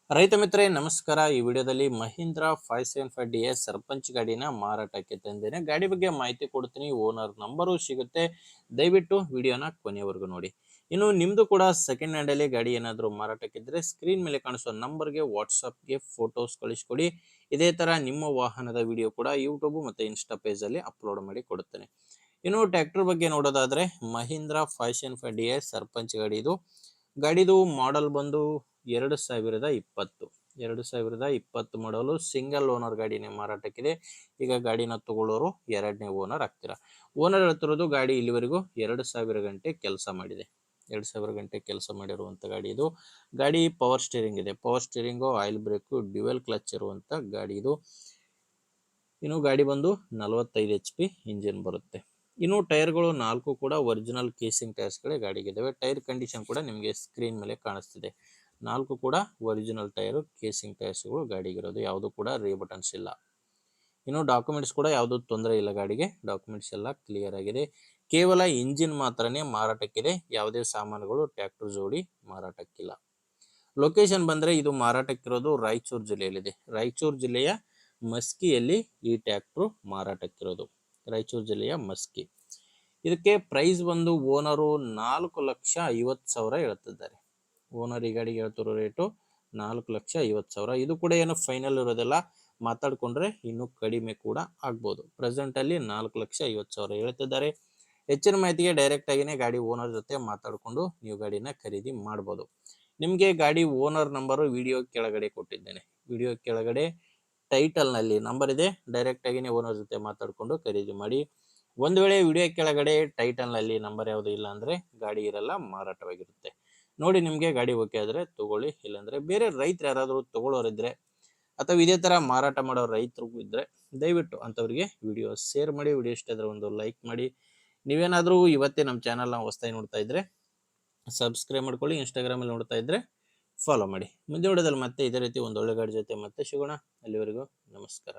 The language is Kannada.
ರೈತ ಮಿತ್ರರೇ ನಮಸ್ಕಾರ. ಈ ವಿಡಿಯೋದಲ್ಲಿ ಮಹೀಂದ್ರ 575 ಡಿ ಎಸ್ ಸರ್ಪಂಚ್ ಗಾಡಿನ ಮಾರಾಟಕ್ಕೆ ತಂದೇನೆ. ಗಾಡಿ ಬಗ್ಗೆ ಮಾಹಿತಿ ಕೊಡ್ತೀನಿ, ಓನರ್ ನಂಬರು ಸಿಗುತ್ತೆ. ದಯವಿಟ್ಟು ವಿಡಿಯೋನ ಕೊನೆವರೆಗೂ ನೋಡಿ. ಇನ್ನು ನಿಮ್ದು ಕೂಡ ಸೆಕೆಂಡ್ ಹ್ಯಾಂಡ್ ಅಲ್ಲಿ ಗಾಡಿ ಏನಾದರೂ ಮಾರಾಟಕ್ಕಿದ್ರೆ ಸ್ಕ್ರೀನ್ ಮೇಲೆ ಕಾಣಿಸುವ ನಂಬರ್ಗೆ ವಾಟ್ಸಪ್ಗೆ ಫೋಟೋಸ್ ಕಳಿಸ್ಕೊಡಿ. ಇದೇ ತರ ನಿಮ್ಮ ವಾಹನದ ವಿಡಿಯೋ ಕೂಡ ಯೂಟ್ಯೂಬ್ ಮತ್ತೆ ಇನ್ಸ್ಟಾ ಪೇಜ್ ಅಲ್ಲಿ ಅಪ್ಲೋಡ್ ಮಾಡಿ ಕೊಡುತ್ತೇನೆ. ಇನ್ನು ಟ್ರ್ಯಾಕ್ಟರ್ ಬಗ್ಗೆ ನೋಡೋದಾದ್ರೆ ಮಹೀಂದ್ರ 575 ಡಿ ಎಸ್ ಸರ್ಪಂಚ್ ಗಾಡಿ ಇದು. ಗಾಡಿದು ಮಾಡೆಲ್ ಬಂದು 2020 2020 ಮಾಡಲು ಸಿಂಗಲ್ ಓನರ್ ಗಾಡಿನೇ ಮಾರಾಟಕ್ಕಿದೆ. ಈಗ ಗಾಡಿನ ತಗೊಳ್ಳೋರು ಎರಡನೇ ಓನರ್ ಆಗ್ತೀರಾ. ಓನರ್ ಹೇಳ್ತಿರೋದು ಗಾಡಿ ಇಲ್ಲಿವರೆಗೂ 2000 ಗಂಟೆ ಕೆಲಸ ಮಾಡಿದೆ. 2000 ಗಂಟೆ ಕೆಲಸ ಮಾಡಿರುವಂತ ಗಾಡಿ ಇದು. ಗಾಡಿ ಪವರ್ ಸ್ಟೀರಿಂಗ್ ಇದೆ. Power steering, oil break, dual clutch ಇರುವಂತ ಗಾಡಿ ಇದು. ಇನ್ನು ಗಾಡಿ ಬಂದು 45 HP ಇಂಜಿನ್ ಬರುತ್ತೆ. ಇನ್ನು ಟೈರ್ಗಳು 4 ಕೂಡ ಒರಿಜಿನಲ್ ಕೇಸಿಂಗ್ ಟೈರ್ಸ್ಗಳೇ ಗಾಡಿಗಿದ್ದಾವೆ. ಟೈರ್ ಕಂಡೀಷನ್ ಕೂಡ ನಿಮಗೆ ಸ್ಕ್ರೀನ್ ಮೇಲೆ ಕಾಣಿಸ್ತಿದೆ. 4 ಕೂಡ ಒರಿಜಿನಲ್ ಟೈರು ಕೇಸಿಂಗ್ ಟೈರ್ಸ್ಗಳು ಗಾಡಿಗಿರೋದು. ಯಾವುದು ಕೂಡ ರೀಬಟನ್ಸ್ ಇಲ್ಲ. ಇನ್ನು ಡಾಕ್ಯುಮೆಂಟ್ಸ್ ಕೂಡ ಯಾವುದು ತೊಂದರೆ ಇಲ್ಲ. ಗಾಡಿಗೆ ಡಾಕ್ಯುಮೆಂಟ್ಸ್ ಎಲ್ಲ ಕ್ಲಿಯರ್ ಆಗಿದೆ. ಕೇವಲ ಇಂಜಿನ್ ಮಾತ್ರನೇ ಮಾರಾಟಕ್ಕಿದೆ. ಯಾವುದೇ ಸಾಮಾನುಗಳು ಟ್ರ್ಯಾಕ್ಟರ್ ಜೋಡಿ ಮಾರಾಟಕ್ಕಿಲ್ಲ. ಲೊಕೇಶನ್ ಬಂದರೆ ಇದು ಮಾರಾಟಕ್ಕಿರೋದು ರಾಯಚೂರು ಜಿಲ್ಲೆಯಲ್ಲಿದೆ. ರಾಯಚೂರು ಜಿಲ್ಲೆಯ ಮಸ್ಕಿಯಲ್ಲಿ ಈ ಟ್ರ್ಯಾಕ್ಟ್ರು ಮಾರಾಟಕ್ಕಿರೋದು. ರಾಯಚೂರು ಜಿಲ್ಲೆಯ ಮಸ್ಕಿ. ಇದಕ್ಕೆ ಪ್ರೈಸ್ ಬಂದು ಓನರು 4,50,000 ಹೇಳ್ತಿದ್ದಾರೆ. ಓನರ್ ಈ ಗಾಡಿಗೆ ಹೇಳ್ತಿರೋ ರೇಟು 4,50,000. ಇದು ಕೂಡ ಏನು ಫೈನಲ್ ಇರೋದಿಲ್ಲ, ಮಾತಾಡ್ಕೊಂಡ್ರೆ ಇನ್ನೂ ಕಡಿಮೆ ಕೂಡ ಆಗ್ಬೋದು. ಪ್ರೆಸೆಂಟ್ ಅಲ್ಲಿ 4,50,000 ಹೇಳ್ತಿದ್ದಾರೆ. ಹೆಚ್ಚಿನ ಮಾಹಿತಿಗೆ ಡೈರೆಕ್ಟ್ ಆಗಿನೇ ಗಾಡಿ ಓನರ್ ಜೊತೆ ಮಾತಾಡಿಕೊಂಡು ನೀವು ಗಾಡಿನ ಖರೀದಿ ಮಾಡ್ಬೋದು. ನಿಮಗೆ ಗಾಡಿ ಓನರ್ ನಂಬರು ವಿಡಿಯೋ ಕೆಳಗಡೆ ಕೊಟ್ಟಿದ್ದೇನೆ. ವಿಡಿಯೋ ಕೆಳಗಡೆ ಟೈಟಲ್ ನಲ್ಲಿ ನಂಬರ್ ಇದೆ. ಡೈರೆಕ್ಟ್ ಆಗಿನೇ ಓನರ್ ಜೊತೆ ಮಾತಾಡಿಕೊಂಡು ಖರೀದಿ ಮಾಡಿ. ಒಂದು ವೇಳೆ ವಿಡಿಯೋ ಕೆಳಗಡೆ ಟೈಟಲ್ ನಲ್ಲಿ ನಂಬರ್ ಯಾವುದು ಇಲ್ಲ ಅಂದ್ರೆ ಗಾಡಿ ಇರಲ್ಲ, ಮಾರಾಟವಾಗಿರುತ್ತೆ. ನೋಡಿ ನಿಮಗೆ ಗಾಡಿ ಓಕೆ ಆದ್ರೆ ತಗೊಳ್ಳಿ, ಇಲ್ಲಾಂದ್ರೆ ಬೇರೆ ರೈತರು ಯಾರಾದರೂ ತಗೊಳ್ಳೋರಿದ್ರೆ ಅಥವಾ ಇದೇ ತರ ಮಾರಾಟ ಮಾಡೋ ರೈತರು ಇದ್ರೆ ದಯವಿಟ್ಟು ಅಂತವರಿಗೆ ವಿಡಿಯೋ ಶೇರ್ ಮಾಡಿ. ವಿಡಿಯೋ ಇಷ್ಟ ಆದ್ರೆ ಒಂದು ಲೈಕ್ ಮಾಡಿ. ನೀವೇನಾದರೂ ಇವತ್ತೇ ನಮ್ಮ ಚಾನಲ್ನ ಹೊಸದಾಗಿ ನೋಡ್ತಾ ಇದ್ರೆ ಸಬ್ಸ್ಕ್ರೈಬ್ ಮಾಡ್ಕೊಳ್ಳಿ. ಇನ್ಸ್ಟಾಗ್ರಾಮಲ್ಲಿ ನೋಡ್ತಾ ಇದ್ರೆ ಫಾಲೋ ಮಾಡಿ. ಮುಂದೆ ವಿಡಿಯೋದಲ್ಲಿ ಮತ್ತೆ ಇದೇ ರೀತಿ ಒಂದು ಒಳ್ಳೆ ಗಾಡಿ ಜೊತೆ ಮತ್ತೆ ಸಿಗೋಣ. ಅಲ್ಲಿವರೆಗೂ ನಮಸ್ಕಾರ.